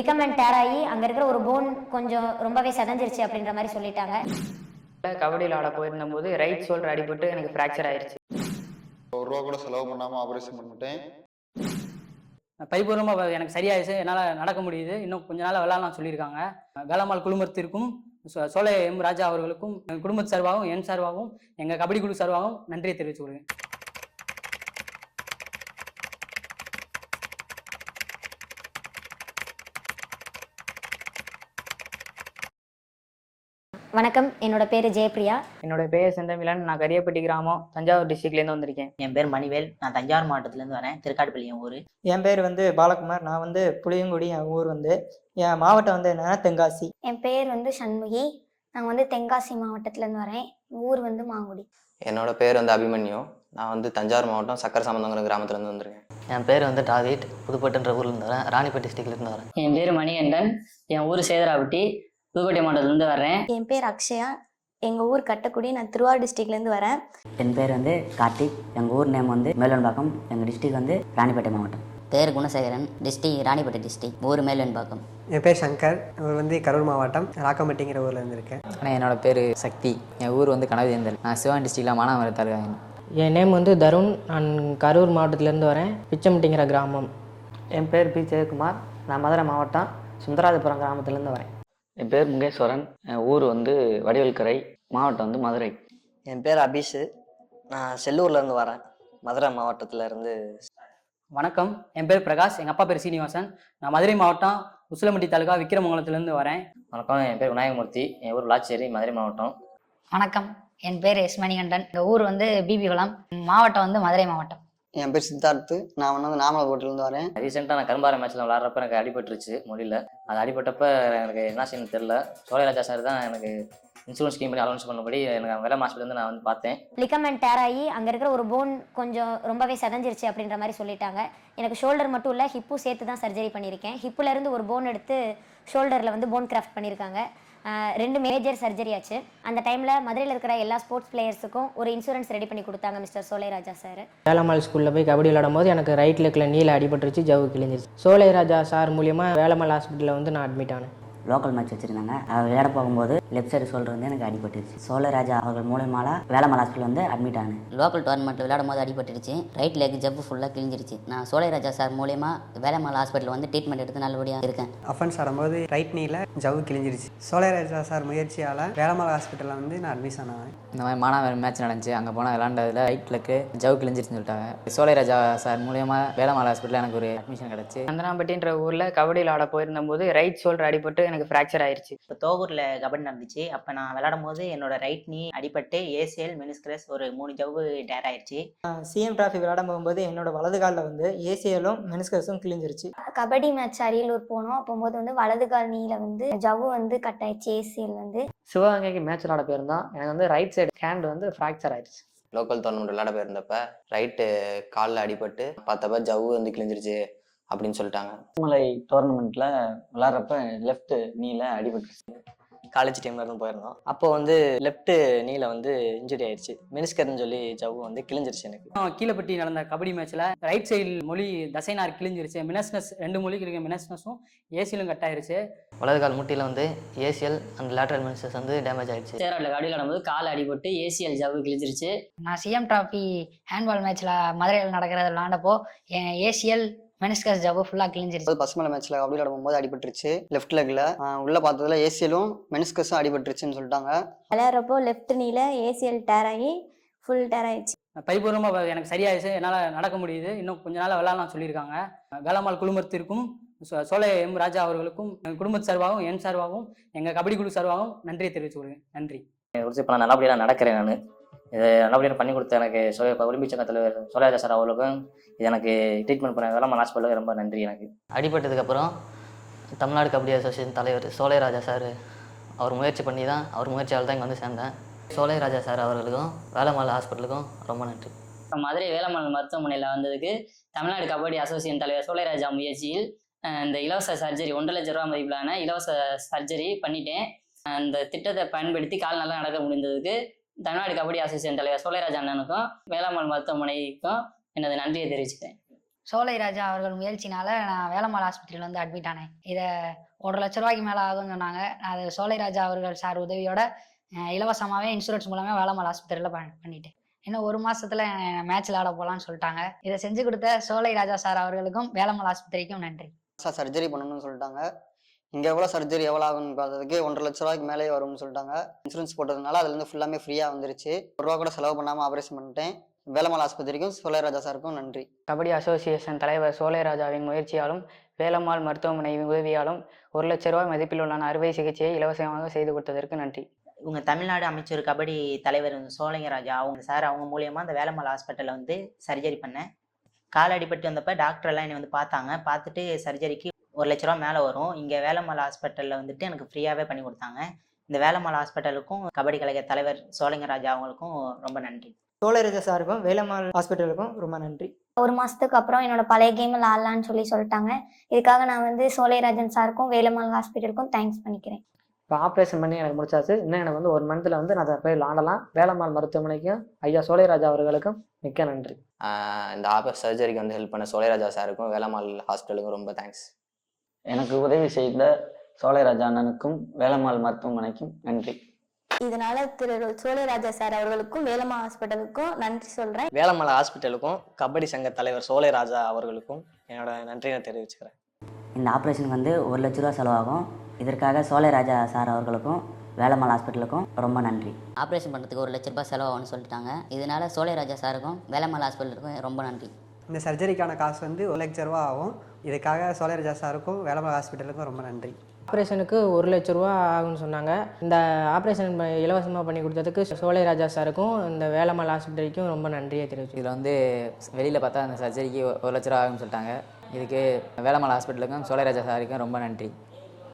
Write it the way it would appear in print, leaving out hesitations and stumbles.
Ligament dare ஆகி அங்கே இருக்கிற ஒரு போன் கொஞ்சம் ரொம்பவே செதஞ்சிருச்சு அப்படின்ற மாதிரி சொல்லிட்டாங்க. கபடியில் ஆட போயிருந்த போது ரைட் ஷோல்டர் அடிபட்டு எனக்கு ஃப்ராக்சர் ஆயிடுச்சு. ₹1 கூட செலவு பண்ணாமல் ஆப்ரேஷன் பண்ணிட்டேன். பரிபூர்ணமாக எனக்கு சரியாயிடுச்சு, என்னால் நடக்க முடியுது, இன்னும் கொஞ்ச நாள் விளையாடலாம் சொல்லியிருக்காங்க. வேலம்மாள் குழுமத்திற்கும் சோலை எம் ராஜா அவர்களுக்கும் எங்கள் குடும்பத்து சார்பாகவும் என் சார்பாகவும் எங்கள் கபடி குழு சார்பாகவும் நன்றியை தெரிவித்துக் கொள்கிறேன். வணக்கம், என்னோட பேர் ஜெயப்பிரியா. என்னோட பேர் செந்தமிழன். நான் கரியப்பட்டி கிராமம், தஞ்சாவூர் டிஸ்ட்ரிக்ட்லேருந்து வந்திருக்கேன். என் பேர் மணிவேல். நான் தஞ்சாவூர் மாவட்டத்துலேருந்து வரேன். திருக்காட்டுப்பள்ளி என் ஊர். என் பேர் பாலகுமார். நான் புளியங்குடி. என் ஊர் என் மாவட்டம் என்னன்னா தென்காசி. என் பேர் சண்முகி. நாங்கள் தென்காசி மாவட்டத்துலேருந்து வரேன். ஊர் மாங்குடி. என்னோட பேர் அபிமன்யு. நான் தஞ்சாவூர் மாவட்டம் சக்கர சம்பந்தங்கிற கிராமத்துலேருந்து வந்திருக்கேன். என் பேர் டாவிட். புதுப்பட்டுன்ற ஊர்லேருந்து வரேன். ராணிப்பேட் டிஸ்ட்ரிக்ட்லேருந்து வரேன். என் பேர் மணிகண்டன். என் ஊர் சேதராப்பட்டி, புதுக்கோட்டை மாவட்டத்துலேருந்து வரேன். என் பேர் அக்ஷயா. எங்கள் ஊர் கட்டக்குடி. நான் திருவாரூர் டிஸ்ட்ரிக்ட்லேருந்து வரேன். என் பேர் கார்த்திக். எங்கள் ஊர் நேம் மேல்வெண்பாக்கம். எங்கள் டிஸ்ட்ரிக் ராணிப்பேட்டை மாவட்டம். பேர் குணசேகரன். டிஸ்ட்ரிக் ராணிப்பேட்டை டிஸ்ட்ரிக், ஊர் மேல்வெண்பாக்கம். என் பேர் சங்கர். ஊர் கரூர் மாவட்டம் ராக்கம்பட்டிங்கிற ஊரில் இருந்திருக்கேன். ஆனால் என்னோட பேர் சக்தி. என் ஊர் கனவேந்தல். நான் சிவன் டிஸ்ட்ரிக்டில் மானாமரை தாலுகா. என் நேம் தருண். நான் கரூர் மாவட்டத்திலேருந்து வரேன், பிச்சம்பட்டிங்கிற கிராமம். என் பேர் பி ஜெயக்குமார். நான் மதுரை மாவட்டம் சுந்தராஜபுரம் கிராமத்துலேருந்து வரேன். என் பேர் முகேஸ்வரன். என் ஊர் வடிவேல்கரை, மாவட்டம் மதுரை. என் பேர் அபிஷு. நான் செல்லூர்லேருந்து வரேன், மதுரை மாவட்டத்திலேருந்து. வணக்கம், என் பேர் பிரகாஷ். எங்கள் அப்பா பேர் சீனிவாசன். நான் மதுரை மாவட்டம் உசிலம்பட்டி தாலுகா விக்கிரமங்கலத்துலேருந்து வரேன். வணக்கம், என் பேர் விநாயகமூர்த்தி. என் ஊர் லாச்சேரி, மதுரை மாவட்டம். வணக்கம், என் பேர் எஸ் மணிகண்டன். எங்கள் ஊர் பிபிகுளம், மாவட்டம் மதுரை மாவட்டம். என் பேர் சித்தார்த்து. நான் நாமக்கல்லேருந்து வரேன். ரீசெண்டாக நான் கரும்பாறை மேட்ச்சில் விளாட்றப்ப எனக்கு அடிபட்டுருச்சு மொழியில். அது அடிபட்டப்ப எனக்கு என்ன செய்யணும்னு தெரியல. சோலைராஜா சார் தான் எனக்கு இன்சூரன்ஸ் ஸ்கீம் பண்ணி அலௌன்ஸ் பண்ணபடி எனக்கு வேலை ஹாஸ்பிட்டல் நான் பார்த்தேன். லிகமெண்ட் டேர் ஆகி அங்கே இருக்கிற ஒரு போன் கொஞ்சம் ரொம்பவே செதஞ்சிருச்சு அப்படின்ற மாதிரி சொல்லிட்டாங்க. எனக்கு ஷோல்டர் மட்டும் இல்லை, ஹிப்பும் சேர்த்து தான் சர்ஜரி பண்ணியிருக்கேன். ஹிப்புலேருந்து ஒரு போன் எடுத்து ஷோல்டரில் போன் கிராஃப்ட் பண்ணியிருக்காங்க. 2 மேஜர் சர்ஜரி ஆச்சு. அந்த டைமில் மதுரையில் இருக்கிற எல்லா ஸ்போர்ட்ஸ் பிளேயர்ஸுக்கும் ஒரு இன்சூரன்ஸ் ரெடி பண்ணி கொடுத்தாங்க மிஸ்டர் சோலைராஜா சார். வேலம்மாள் ஸ்கூலில் போய் கபடி விளையாடும் போது எனக்கு ரைட் லெக்கில் நீல அடிபட்டுருச்சு, ஜவ்வு கிழிஞ்சிருச்சு. சோலைராஜா சார் மூலியமாக வேலம்மாள் ஹாஸ்பிட்டலில் நான் அட்மிட் ஆனேன். லோக்கல் மேட்ச் வச்சுருந்தாங்க. விளையாட போகும்போது லெஃப்ட் சைடு ஷோல்டர் எனக்கு அடிபட்டுருச்சு. சோலைராஜா அவர்கள் மூலமாக வேலம்மாள் ஹாஸ்பிட்டல் அட்மிட் ஆனேன். லோக்கல் டோர்னமெண்ட்டில் விளையாடும் போது அடிபட்டுருச்சு, ரைட் லெக் ஜவ்வு ஃபுல்லாக கிழிஞ்சிருச்சு. நான் சோலைராஜா சார் மூலியமாக வேலம்மாள் ஹாஸ்பிட்டல் ட்ரீட்மெண்ட் எடுத்து நல்லபடியாக இருக்கேன். அஃபென்ஸ் ஆடும்போது ரைட் நீல ஜவ்வு கிழிஞ்சிருச்சு. சோலைராஜா சார் முயற்சியால் வேலம்மாள் ஹாஸ்பிட்டலில் நான் அட்மிஷன் ஆனேன். இந்த மாதிரி மானாமரை மேட்ச் நடந்துச்சு. அங்கே போனால் விளாண்டதில் ரைட் லெக்கு ஜவ்வு கிழிஞ்சிருச்சுன்னு சொல்லிட்டாங்க. சோலைராஜா சார் மூலியமாக வேலம்மாள் ஹாஸ்பிட்டலில் எனக்கு ஒரு அட்மிஷன் கிடச்சி. சந்தனாம்பட்டின்ற ஊரில் கபடியில் ஆட போயிருந்த போது ரைட் ஷோல்டர் அடிபட்டு எனக்கு ஃப்ராக்சர் ஆயிடுச்சு. இப்போ தோகூரில் கபடி நடந்துச்சு. அப்போ நான் விளையாடும் போது என்னோட ரைட் நீ அடிபட்டு ஏசிஎல் மெனிஸ்கஸ் ஒரு 3 ஜவ்வு டேர் ஆயிடுச்சு. சிஎம் டிராஃபி விளையாட போகும்போது என்னோட வலது காலில் ஏசிஎலும் மெனிஸ்கஸும் கிழிஞ்சிருச்சு. கபடி மேட்ச் அரியலூர் போனோம். அப்போது வலது கால் நீல ஜவ்வு கட் ஆயிடுச்சு. ஏசிஎல் சிவகங்கைக்கு மேட்ச் விளாட போயிருந்தான். எனக்கு ரைட் சைடு ஹேண்ட் ஃப்ராக்சர் ஆயிடுச்சு. லோக்கல் டோர்னமெண்ட் விளையாட போயிருந்தப்ப ரைட்டு காலில் அடிபட்டு பார்த்தப்ப ஜவ்வு கிழிஞ்சிருச்சு அப்படின்னு சொல்லிட்டாங்க. மலை டோர்னமெண்ட்டில் விளாட்றப்ப லெஃப்ட் நீல அடிபட்டுருச்சு. காலேஜ் டைம்ல இருந்து போயிருந்தோம். அப்போ லெஃப்ட் நீல இன்ஜுரி ஆயிடுச்சு. மெனிஸ்கர்னு சொல்லி ஜவ்வு கிழிஞ்சிருச்சு எனக்கு. கீழப்பட்டி நடந்த கபடி மேட்ச்சில் ரைட் சைடு மொழி தசைனார் கிழிஞ்சிருச்சு. மினஸ்னஸ் 2 மொழிக்கு இருக்க மினஸ்னஸும் ஏசியலும் கட் ஆயிருச்சு. வலது கால் முட்டியில் ACL and lateral meniscus damage ஆயிடுச்சு. சேராட்டில் கபடி விளையாடும்போது கால் அடிபட்டு ஏசிஎல் ஜவ்வு கிழிஞ்சிருச்சு. நான் சிஎம் டிராஃபி ஹேண்ட்பால் மேட்ச்சில் மதுரையில் நடக்கிறத விளாண்டப்போ என் ஏசிஎல் மெனிஸ்கஸ் ஜவ்வு ஃபுல்லாக கிழிஞ்சிருச்சு. பசுமலை மேட்ச்ல கபடி விளையாடும் போது அடிபட்டுருச்சு. லெஃப்ட் லெக்ல உள்ள பார்த்ததுல ஏசிஎலும் மெனிஸ்கஸும் அடிபட்டுருச்சுன்னு சொல்லிட்டாங்க. விளையாடுறப்போ லெஃப்ட் நீல ஏசிஎல் டேர் ஆகி ஃபுல் டேர் ஆயிடுச்சு. பரிபூர்ணமாக எனக்கு சரியாயிடுச்சு, என்னால் நடக்க முடியுது, இன்னும் கொஞ்ச நாள் விளையாடலாம் சொல்லியிருக்காங்க. வேலம்மாள் குழுமத்திற்கும் சோலை எம் ராஜா அவர்களுக்கும் எங்கள் குடும்பத்து சார்பாகவும் என் சார்பாகவும் எங்கள் கபடி குழு சார்பாகவும் நன்றியை தெரிவித்து கொள்கிறேன். நன்றி. இப்போ நான் நல்லபடியாக நடக்கிறேன். நான் இதை நல்லபடியாக பண்ணி கொடுத்த எனக்கு ஒலிம்பிக் சங்க தலைவர் சோலைராஜா சார் அவர்களுக்கும் இது எனக்கு ட்ரீட்மெண்ட் பண்ண வேலம்மாள் ஹாஸ்பிட்டலுக்கு ரொம்ப நன்றி. எனக்கு அடிபட்டதுக்கப்புறம் தமிழ்நாடு கபடி அசோசியேஷன் தலைவர் சோலைராஜா சார் அவர் முயற்சி பண்ணி தான், அவர் முயற்சியால் தான் இங்கே சேர்ந்தேன். சோலைராஜா சார் அவர்களுக்கும் வேலம்மாள் ஹாஸ்பிட்டலுக்கும் ரொம்ப நன்றி. மதுரை வேலம்மாள் மருத்துவமனையில் வந்ததுக்கு தமிழ்நாடு கபடி அசோசியேஷன் தலைவர் சோலைராஜா முயற்சியில் இந்த இலவச சர்ஜரி 1 லட்சம் ரூபா மதிப்பிலான இலவச சர்ஜரி பண்ணிட்டேன். அந்த திட்டத்தை பயன்படுத்தி கால் நல்லா நடக்க முடிந்ததுக்கு தமிழ்நாடு கபடி அசோசியேஷன் தலைவர் சோலைராஜா அண்ணனுக்கும் வேலம்மாள் மருத்துவமனைக்கும் எனது நன்றியை தெரிவிச்சுக்கிறேன். சோலை ராஜா அவர்கள் முயற்சினால நான் வேலம்மாள் ஆஸ்பத்திரியில் வந்து அட்மிட் ஆனேன். இதை 1,00,000 ரூபாய்க்கு மேலே ஆகும்னு சொன்னாங்க. அது சோலை ராஜா அவர்கள் சார் உதவியோட இலவசமாகவே இன்சூரன்ஸ் மூலமே வேலம்மாள் ஆஸ்பத்திரியில் பண்ணிட்டேன். இன்னும் 1 மாசத்துல மேட்ச்ல ஆட போகலான்னு சொல்லிட்டாங்க. இதை செஞ்சு கொடுத்த சோலை ராஜா சார் அவர்களுக்கும் வேலம்மாள் ஆஸ்பத்திரிக்கும் நன்றி. சர்ஜரி பண்ணணும்னு சொல்லிட்டாங்க. இங்கே எவ்வளோ சர்ஜரி எவ்வளோ ஆகும்னு பார்த்ததுக்கு 1,50,000 ரூபாய்க்கு மேலே வரும்னு சொல்லிட்டாங்க. இன்சூரன்ஸ் போட்டதுனால அதுலேருந்து ஃபுல்லாமே ஃப்ரீயாக வந்துருச்சு. 1 ரூபா கூட செலவு பண்ணாமல் ஆப்ரேஷன் பண்ணிட்டேன். வேலம்மாள் ஆஸ்பத்திரிக்கும் சோலை ராஜா சாருக்கும் நன்றி. கபடி அசோசியேஷன் தலைவர் சோலை ராஜாவின் முயற்சியாலும் வேலம்மாள் மருத்துவமனை உதவியாலும் 1,00,000 ரூபாய் மதிப்பிலான அறுவை சிகிச்சையை இலவசமாக செய்து கொடுத்ததற்கு நன்றி. இவங்க தமிழ்நாடு அமைச்சர் கபடி தலைவர் சோலைராஜா அவங்க மூலியமாக அந்த வேலம்மாள் ஹாஸ்பிட்டலில் வந்து சர்ஜரி பண்ணேன். கால் அடிபட்டு வந்தப்போ டாக்டர் எல்லாம் என்னை வந்து பார்த்தாங்க. பார்த்துட்டு சர்ஜரிக்கு 1,00,000 ரூபா மேலே வரும். இங்கே வேலம்மாள் ஹாஸ்பிட்டலில் வந்துட்டு எனக்கு ஃப்ரீயாகவே பண்ணி கொடுத்தாங்க. இந்த வேலம்மாள் ஹாஸ்பிட்டலுக்கும் கபடி கழக தலைவர் சோலைராஜா அவங்களுக்கும் ரொம்ப நன்றி. சோலைராஜா சாருக்கும் வேலம்மாள் ஹாஸ்பிட்டலுக்கும் ரொம்ப நன்றி. 1 மாசத்துக்கு அப்புறம் என்னோட பழைய கேமில் ஆடலான்னு சொல்லிட்டாங்க. இதுக்காக நான் வந்து சோலைராஜன் சாருக்கும் வேலம்மாள் ஹாஸ்பிட்டலுக்கும் தேங்க்ஸ் பண்ணிக்கிறேன். இப்போ ஆப்ரேஷன் பண்ணி எனக்கு முடிச்சாச்சு. இன்னும் எனக்கு வந்து 1 மந்த்தில் வந்து நான் அதை போய் விளாடலாம். வேலம்மாள் மருத்துவமனைக்கும் ஐயா சோலைராஜா அவர்களுக்கும் மிக்க நன்றி. இந்த சர்ஜரிக்கு வந்து ஹெல்ப் பண்ண சோலைராஜா சாருக்கும் வேலம்மாள் ஹாஸ்பிட்டலுக்கும் ரொம்ப தேங்க்ஸ். எனக்கு உதவி செய்த சோலைராஜா அண்ணனுக்கும் வேலம்மாள் மருத்துவமனைக்கும் நன்றி. இதனால திரு சோலைராஜா சார் அவர்களுக்கும் வேலம்மாள் ஹாஸ்பிட்டலுக்கும் நன்றி சொல்றேன். வேலம்மாள் ஹாஸ்பிட்டலுக்கும் கபடி சங்க தலைவர் சோலை ராஜா அவர்களுக்கும் என்னோட நன்றியை தெரிவிச்சுக்கிறேன். இந்த ஆப்ரேஷனுக்கு வந்து 1,00,000 ரூபா செலவாகும். இதற்காக சோலைராஜா சார் அவர்களுக்கும் வேலம்மாள் ஹாஸ்பிட்டலுக்கும் ரொம்ப நன்றி. ஆப்ரேஷன் பண்ணுறதுக்கு 1,00,000 ரூபாய் செலவாகும்னு சொல்லிட்டாங்க. இதனால சோலை ராஜா சாருக்கும் வேலம்மாள் ஹாஸ்பிட்டலுக்கும் ரொம்ப நன்றி. இந்த சர்ஜரிக்கான காசு வந்து 1,00,000 ரூபா ஆகும். இதுக்காக சோலைராஜா சாருக்கும் வேலம்மாள் ஹாஸ்பிட்டலுக்கும் ரொம்ப நன்றி. ஆப்ரேஷனுக்கு 1,00,000 ரூபா ஆகும்னு சொன்னாங்க. இந்த ஆப்ரேஷன் இலவசமாக பண்ணி கொடுத்ததுக்கு சோலைராஜா சாருக்கும் இந்த வேலம்மாள் ஹாஸ்பிட்டலுக்கும் ரொம்ப நன்றியை தெரிவிச்சு. இதில் வந்து வெளியில் பார்த்தா அந்த சர்ஜரிக்கு 1,00,000 ரூபா ஆகும்னு சொல்லிட்டாங்க. இதுக்கு வேலம்மாள் ஹாஸ்பிட்டலுக்கும் சோலைராஜா சாருக்கும் ரொம்ப நன்றி.